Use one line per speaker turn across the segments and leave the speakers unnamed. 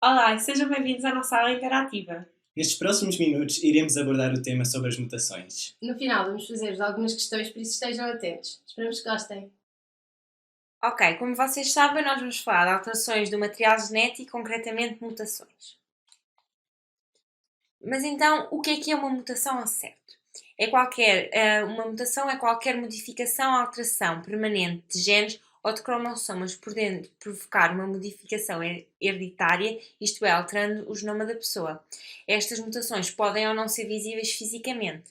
Olá e sejam bem-vindos à nossa aula interativa.
Nestes próximos minutos, iremos abordar o tema sobre as mutações.
No final, vamos fazer-vos algumas questões, por isso estejam atentos. Esperamos que gostem.
Ok, como vocês sabem, nós vamos falar de alterações do material genético, concretamente mutações. Mas então, o que é uma mutação ao certo? Uma mutação é qualquer modificação ou alteração permanente de genes ou de cromossomas, podendo provocar uma modificação hereditária, isto é, alterando o genoma da pessoa. Estas mutações podem ou não ser visíveis fisicamente.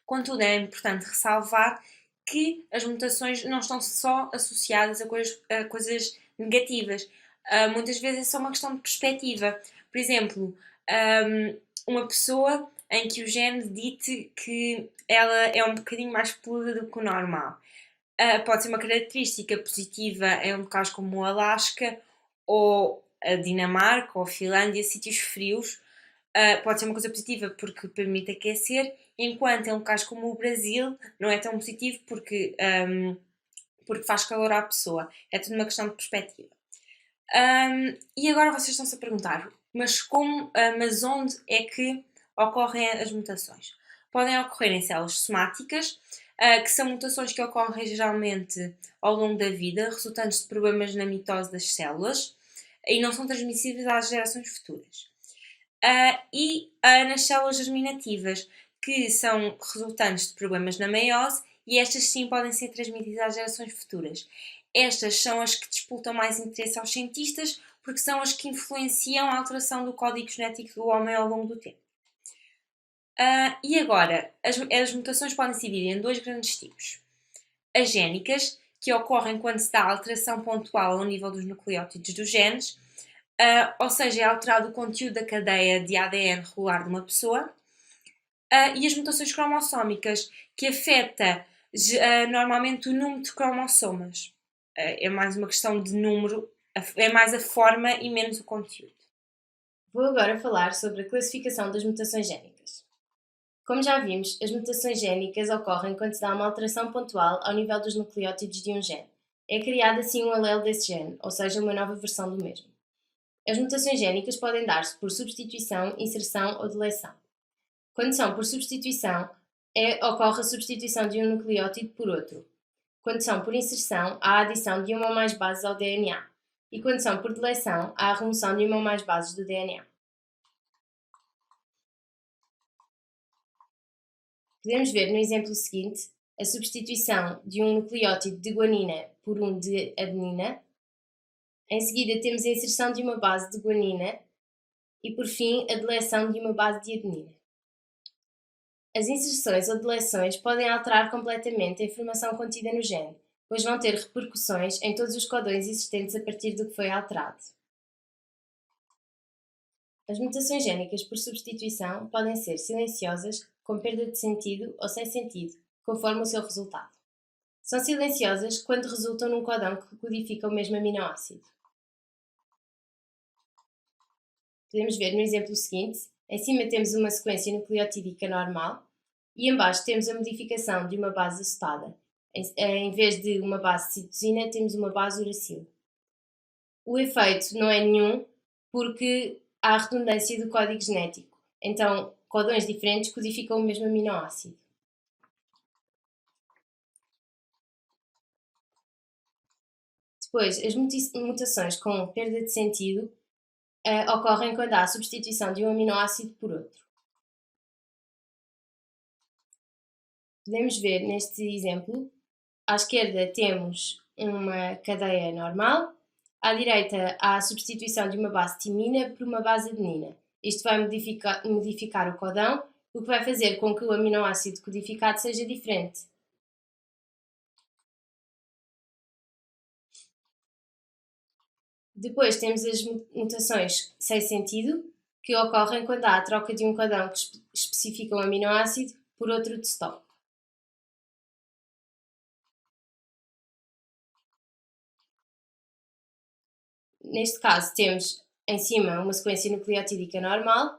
Contudo, é importante ressalvar que as mutações não estão só associadas a coisas negativas. Muitas vezes é só uma questão de perspectiva. Por exemplo, uma pessoa em que o gene dite que ela é um bocadinho mais peluda do que o normal. Pode ser uma característica positiva em locais como o Alasca ou a Dinamarca ou a Finlândia, sítios frios. Pode ser uma coisa positiva porque permite aquecer, enquanto em locais como o Brasil não é tão positivo porque faz calor à pessoa. É tudo uma questão de perspectiva. E agora vocês estão-se a perguntar, mas onde é que ocorrem as mutações? Podem ocorrer em células somáticas, que são mutações que ocorrem geralmente ao longo da vida, resultantes de problemas na mitose das células e não são transmissíveis às gerações futuras. Nas células germinativas, que são resultantes de problemas na meiose, e estas sim podem ser transmitidas às gerações futuras. Estas são as que disputam mais interesse aos cientistas, porque são as que influenciam a alteração do código genético do homem ao longo do tempo. E agora, as mutações podem se dividir em dois grandes tipos. As génicas, que ocorrem quando se dá alteração pontual ao nível dos nucleótidos dos genes, ou seja, é alterado o conteúdo da cadeia de ADN regular de uma pessoa, e as mutações cromossómicas, que afeta normalmente o número de cromossomas. É mais uma questão de número, é mais a forma e menos o conteúdo.
Vou agora falar sobre a classificação das mutações génicas. Como já vimos, as mutações génicas ocorrem quando se dá uma alteração pontual ao nível dos nucleótidos de um gene. É criado assim um alelo desse gene, ou seja, uma nova versão do mesmo. As mutações génicas podem dar-se por substituição, inserção ou deleção. Quando são por substituição, ocorre a substituição de um nucleótido por outro. Quando são por inserção, há a adição de uma ou mais bases ao DNA. E quando são por deleção, há a remoção de uma ou mais bases do DNA. Podemos ver no exemplo seguinte a substituição de um nucleótido de guanina por um de adenina. Em seguida, temos a inserção de uma base de guanina e, por fim, a deleção de uma base de adenina. As inserções ou deleções podem alterar completamente a informação contida no gene, pois vão ter repercussões em todos os codões existentes a partir do que foi alterado. As mutações génicas por substituição podem ser silenciosas, com perda de sentido ou sem sentido, conforme o seu resultado. São silenciosas quando resultam num codão que codifica o mesmo aminoácido. Podemos ver no exemplo seguinte, em cima temos uma sequência nucleotídica normal e em baixo temos a modificação de uma base acetada. Em vez de uma base citosina, temos uma base uracilo. O efeito não é nenhum porque há redundância do código genético. Então, codões diferentes codificam o mesmo aminoácido. Depois, as mutações com perda de sentido ocorrem quando há a substituição de um aminoácido por outro. Podemos ver neste exemplo, à esquerda temos uma cadeia normal, à direita há a substituição de uma base timina por uma base adenina. Isto vai modificar o codão, o que vai fazer com que o aminoácido codificado seja diferente. Depois temos as mutações sem sentido, que ocorrem quando há a troca de um codão que especifica um aminoácido por outro de stop. Neste caso temos em cima uma sequência nucleotídica normal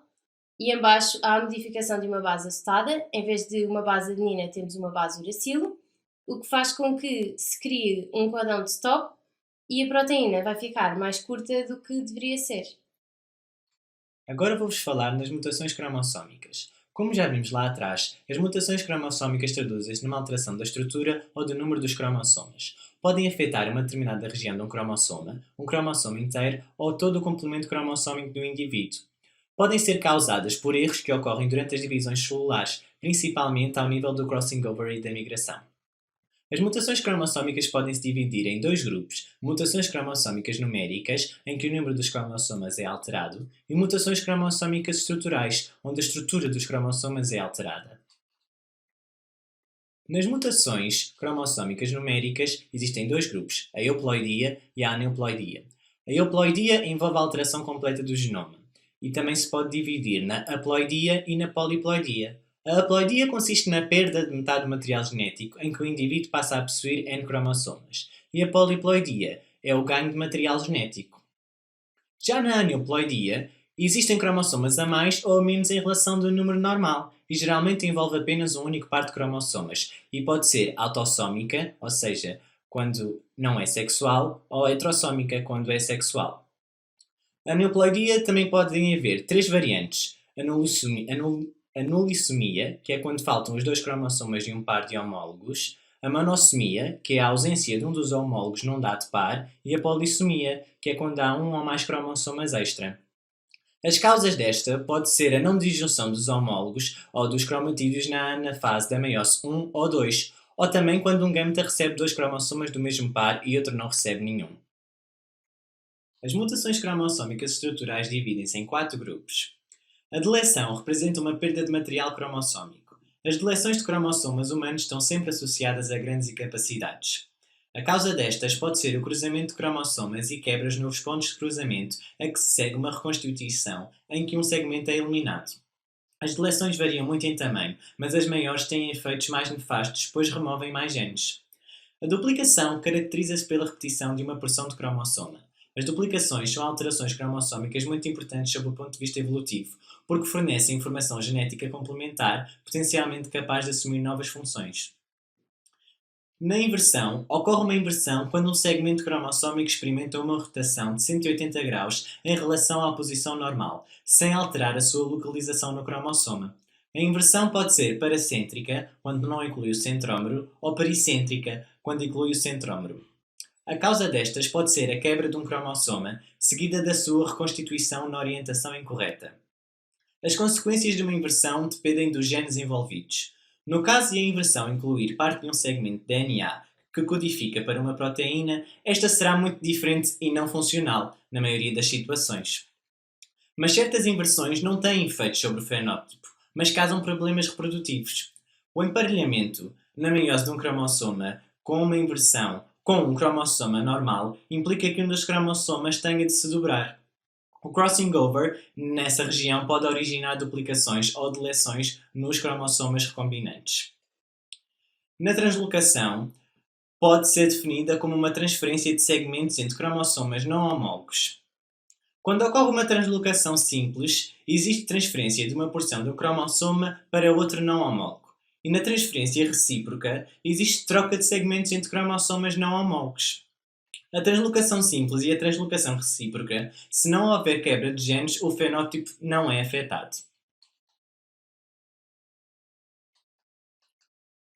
e em baixo há a modificação de uma base acetada. Em vez de uma base adenina temos uma base uracilo, o que faz com que se crie um codão de stop e a proteína vai ficar mais curta do que deveria ser.
Agora vou-vos falar nas mutações cromossómicas. Como já vimos lá atrás, as mutações cromossómicas traduzem-se numa alteração da estrutura ou do número dos cromossomas. Podem afetar uma determinada região de um cromossomo inteiro ou todo o complemento cromossómico do indivíduo. Podem ser causadas por erros que ocorrem durante as divisões celulares, principalmente ao nível do crossing over e da migração. As mutações cromossómicas podem se dividir em dois grupos: mutações cromossómicas numéricas, em que o número dos cromossomas é alterado, e mutações cromossómicas estruturais, onde a estrutura dos cromossomas é alterada. Nas mutações cromossómicas numéricas existem dois grupos, a euploidia e a aneuploidia. A euploidia envolve a alteração completa do genoma e também se pode dividir na haploidia e na poliploidia. A haploidia consiste na perda de metade do material genético em que o indivíduo passa a possuir N cromossomas, e a poliploidia é o ganho de material genético. Já na aneuploidia, existem cromossomas a mais ou a menos em relação do número normal, e geralmente envolve apenas um único par de cromossomas, e pode ser autossómica, ou seja, quando não é sexual, ou heterossómica, quando é sexual. A aneuploidia também podem haver três variantes: a nulissomia, que é quando faltam os dois cromossomas de um par de homólogos; a monossomia, que é a ausência de um dos homólogos num dado par; e a polissomia, que é quando há um ou mais cromossomas extra. As causas desta pode ser a não disjunção dos homólogos ou dos cromatídeos na anafase da meiose 1 ou 2, ou também quando um gâmeta recebe dois cromossomas do mesmo par e outro não recebe nenhum. As mutações cromossómicas estruturais dividem-se em quatro grupos. A deleção representa uma perda de material cromossómico. As deleções de cromossomas humanos estão sempre associadas a grandes incapacidades. A causa destas pode ser o cruzamento de cromossomas e quebras nos pontos de cruzamento, a que se segue uma reconstituição em que um segmento é eliminado. As deleções variam muito em tamanho, mas as maiores têm efeitos mais nefastos, pois removem mais genes. A duplicação caracteriza-se pela repetição de uma porção de cromossoma. As duplicações são alterações cromossómicas muito importantes sob o ponto de vista evolutivo, porque fornecem informação genética complementar, potencialmente capaz de assumir novas funções. Na inversão, ocorre uma inversão quando um segmento cromossómico experimenta uma rotação de 180 graus em relação à posição normal, sem alterar a sua localização no cromossoma. A inversão pode ser paracêntrica, quando não inclui o centrómero, ou pericêntrica, quando inclui o centrómero. A causa destas pode ser a quebra de um cromossoma, seguida da sua reconstituição na orientação incorreta. As consequências de uma inversão dependem dos genes envolvidos. No caso de a inversão incluir parte de um segmento de DNA que codifica para uma proteína, esta será muito diferente e não funcional, na maioria das situações. Mas certas inversões não têm efeitos sobre o fenótipo, mas causam problemas reprodutivos. O emparelhamento na meiose de um cromossoma com uma inversão com um cromossoma normal implica que um dos cromossomas tenha de se dobrar. O crossing over nessa região pode originar duplicações ou deleções nos cromossomas recombinantes. Na translocação, pode ser definida como uma transferência de segmentos entre cromossomas não homólogos. Quando ocorre uma translocação simples, existe transferência de uma porção do cromossoma para outro não homólogo. E na transferência recíproca, existe troca de segmentos entre cromossomas não homólogos. A translocação simples e a translocação recíproca, se não houver quebra de genes, o fenótipo não é afetado.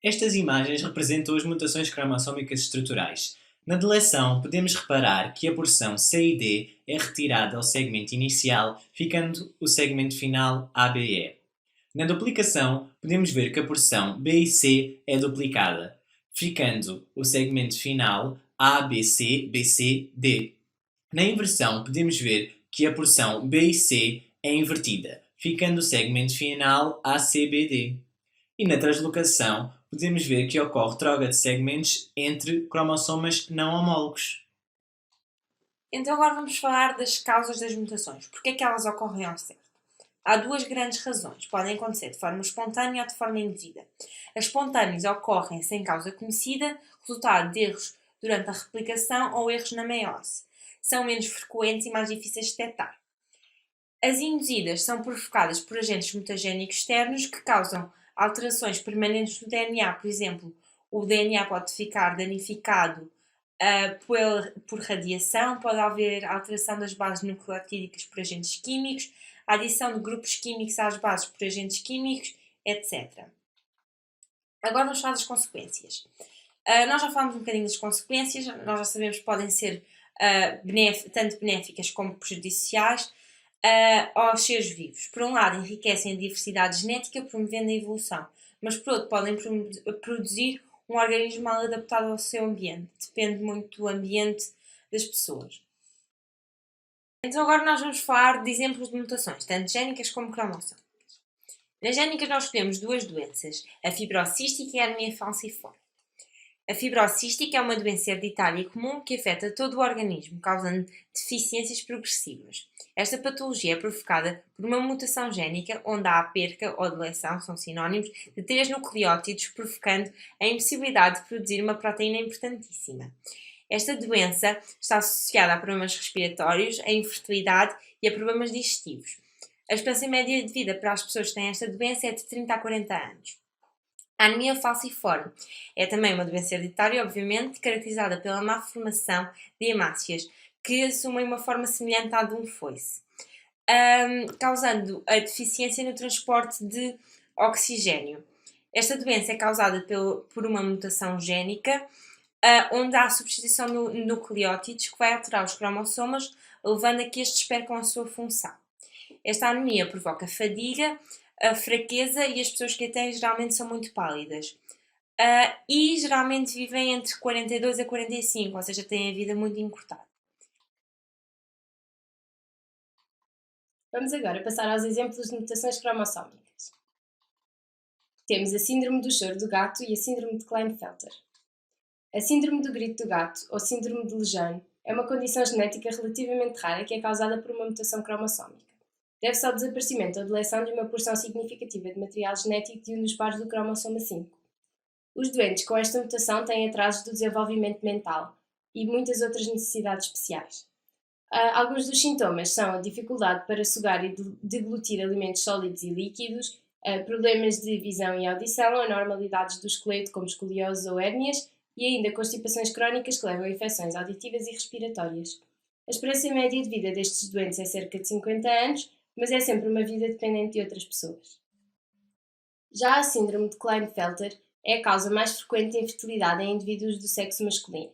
Estas imagens representam as mutações cromossómicas estruturais. Na deleção, podemos reparar que a porção C e D é retirada ao segmento inicial, ficando o segmento final ABE. Na duplicação, podemos ver que a porção B e C é duplicada, ficando o segmento final ABC, BC, D. Na inversão, podemos ver que a porção B e C é invertida, ficando o segmento final ACBD. E na translocação, podemos ver que ocorre troca de segmentos entre cromossomas não homólogos.
Então agora vamos falar das causas das mutações. Porque é que elas ocorrem ao certo? Há duas grandes razões. Podem acontecer de forma espontânea ou de forma induzida. As espontâneas ocorrem sem causa conhecida, resultado de erros durante a replicação ou erros na meiose. São menos frequentes e mais difíceis de detectar. As induzidas são provocadas por agentes mutagénicos externos que causam alterações permanentes no DNA. Por exemplo, o DNA pode ficar danificado por radiação, pode haver alteração das bases nucleotídicas por agentes químicos, a adição de grupos químicos às bases por agentes químicos, etc. Agora vamos falar das consequências. Nós já falamos um bocadinho das consequências, nós já sabemos que podem ser tanto benéficas como prejudiciais aos seres vivos. Por um lado, enriquecem a diversidade genética, promovendo a evolução, mas por outro, podem produzir um organismo mal adaptado ao seu ambiente. Depende muito do ambiente das pessoas. Então agora nós vamos falar de exemplos de mutações, tanto génicas como cromossómicas. Nas génicas nós escolhemos duas doenças, a fibrocística e a anemia falciforme. A fibrocística é uma doença hereditária comum que afeta todo o organismo, causando deficiências progressivas. Esta patologia é provocada por uma mutação génica, onde há a perca ou deleção, são sinónimos, de 3 nucleótidos, provocando a impossibilidade de produzir uma proteína importantíssima. Esta doença está associada a problemas respiratórios, a infertilidade e a problemas digestivos. A esperança média de vida para as pessoas que têm esta doença é de 30 a 40 anos. A anemia falciforme é também uma doença hereditária, obviamente, caracterizada pela má formação de hemácias, que assumem uma forma semelhante à de um foice, causando a deficiência no transporte de oxigênio. Esta doença é causada por uma mutação génica, onde há substituição de nucleótidos que vai alterar os cromossomas, levando a que estes percam a sua função. Esta anemia provoca fadiga, a fraqueza e as pessoas que a têm geralmente são muito pálidas. E geralmente vivem entre 42 a 45, ou seja, têm a vida muito encurtada.
Vamos agora passar aos exemplos de mutações cromossómicas. Temos a síndrome do choro do gato e a síndrome de Klinefelter. A síndrome do grito do gato, ou síndrome de Lejeune, é uma condição genética relativamente rara que é causada por uma mutação cromossómica. Deve-se ao desaparecimento ou deleção de uma porção significativa de material genético de um dos pares do cromossoma 5. Os doentes com esta mutação têm atrasos do desenvolvimento mental e muitas outras necessidades especiais. Alguns dos sintomas são a dificuldade para sugar e deglutir alimentos sólidos e líquidos, problemas de visão e audição, anormalidades do esqueleto como escoliose ou hérnias e ainda constipações crónicas que levam a infecções auditivas e respiratórias. A esperança média de vida destes doentes é cerca de 50 anos, mas é sempre uma vida dependente de outras pessoas. Já a síndrome de Klinefelter é a causa mais frequente de infertilidade em indivíduos do sexo masculino.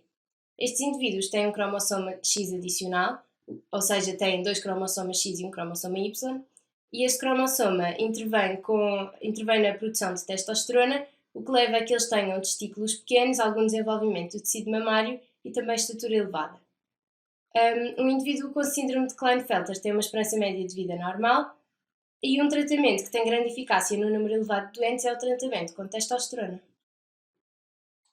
Estes indivíduos têm um cromossoma X adicional, ou seja, têm 2 cromossomas X e um cromossoma Y, e este cromossoma intervém na produção de testosterona, o que leva a que eles tenham testículos pequenos, algum desenvolvimento do tecido mamário e também estatura elevada. Um indivíduo com síndrome de Klinefelter tem uma esperança média de vida normal e um tratamento que tem grande eficácia no número elevado de doentes é o tratamento com testosterona.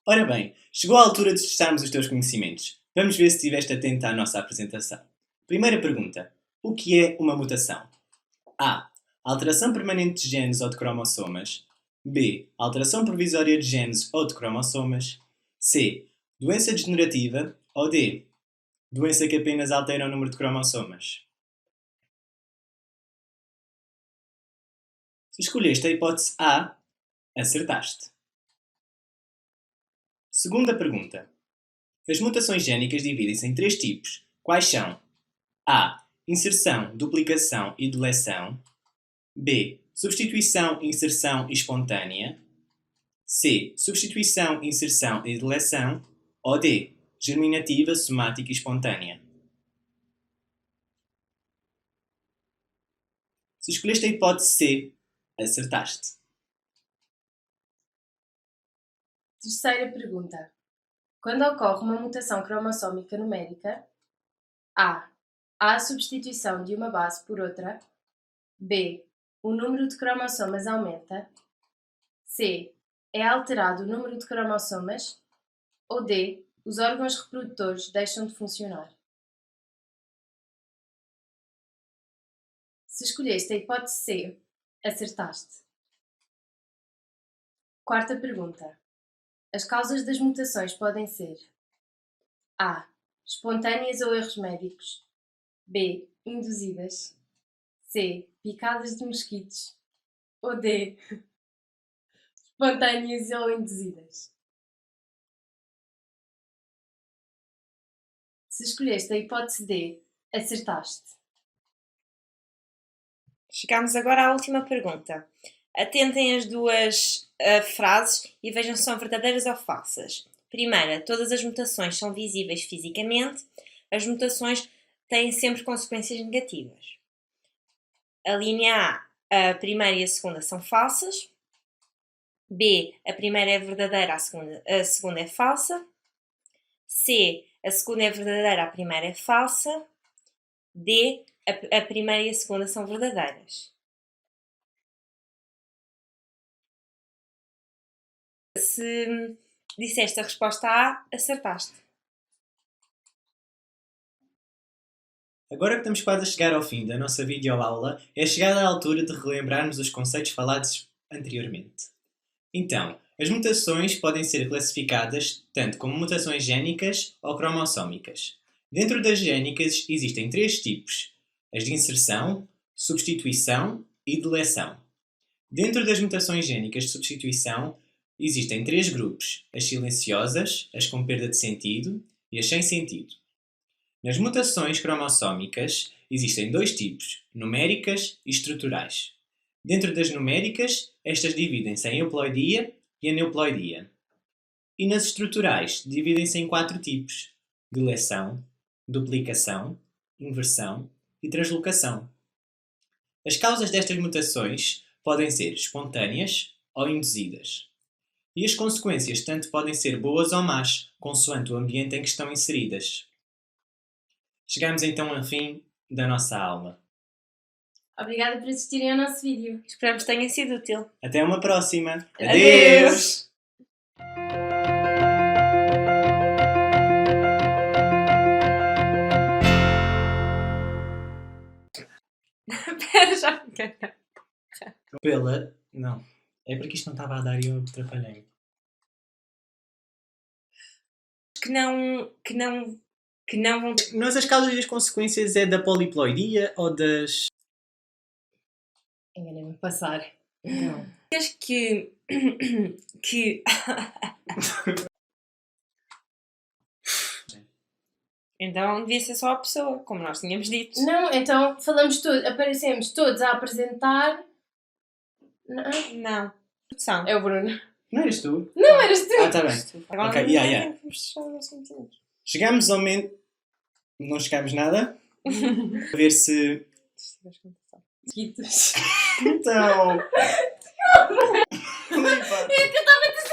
Ora bem, chegou a altura de testarmos os teus conhecimentos. Vamos ver se estiveste atento à nossa apresentação. Primeira pergunta. O que é uma mutação? A. Alteração permanente de genes ou de cromossomas. B. Alteração provisória de genes ou de cromossomas. C. Doença degenerativa. Ou D. Doença que apenas altera o número de cromossomas. Se escolheste a hipótese A, acertaste. Segunda pergunta. As mutações génicas dividem-se em 3 tipos. Quais são? A. Inserção, duplicação e deleção. B. Substituição, inserção e espontânea. C. Substituição, inserção e deleção. Ou D. Germinativa, somática e espontânea. Se escolheste a hipótese C, acertaste.
Terceira pergunta. Quando ocorre uma mutação cromossómica numérica, A. Há a substituição de uma base por outra. B. O número de cromossomas aumenta. C. É alterado o número de cromossomas. Ou D. Os órgãos reprodutores deixam de funcionar. Se escolheste a hipótese C, acertaste. Quarta pergunta. As causas das mutações podem ser A. Espontâneas ou erros médicos. B. Induzidas. C. Picadas de mosquitos. Ou D. Espontâneas ou induzidas. Se escolheste a hipótese D, acertaste.
Chegamos agora à última pergunta. Atentem as duas frases e vejam se são verdadeiras ou falsas. Primeira, todas as mutações são visíveis fisicamente. As mutações têm sempre consequências negativas. A linha a primeira e a segunda são falsas. B, a primeira é verdadeira, a segunda é falsa. C, a segunda é verdadeira, a primeira é falsa. D, a primeira e a segunda são verdadeiras. Se disseste a resposta A, acertaste.
Agora que estamos quase a chegar ao fim da nossa videoaula, é chegada a altura de relembrarmos os conceitos falados anteriormente. Então, as mutações podem ser classificadas tanto como mutações génicas ou cromossómicas. Dentro das génicas existem 3 tipos: as de inserção, substituição e deleção. Dentro das mutações génicas de substituição existem 3 grupos: as silenciosas, as com perda de sentido e as sem sentido. Nas mutações cromossómicas existem 2 tipos: numéricas e estruturais. Dentro das numéricas, estas dividem-se em euploidia e aneuploidia. E nas estruturais, dividem-se em 4 tipos: deleção, duplicação, inversão e translocação. As causas destas mutações podem ser espontâneas ou induzidas. E as consequências tanto podem ser boas ou más, consoante o ambiente em que estão inseridas. Chegamos então ao fim da nossa aula.
Obrigada por assistirem ao nosso vídeo.
Esperamos que tenha sido útil.
Até uma próxima.
Adeus!
Espera, já me enganei.
Pela... Não. É porque isto não estava a dar e eu atrapalhei-me.
Que não vão...
Mas as causas e as consequências é da poliploidia ou das...
Enganei-me a passar.
Não.
que então devia ser só a pessoa, como nós tínhamos dito.
Não, então falamos todos, aparecemos todos a apresentar.
Não. Produção.
É o Bruno.
Não eras tu?
Não, eras tu!
Ah, está bem.
Agora
Ok,
não
yeah.
temos sentimentos.
Chegamos ao momento... Não chegámos nada. A ver se...
Seguidos.
Então...
É que eu estava a dizer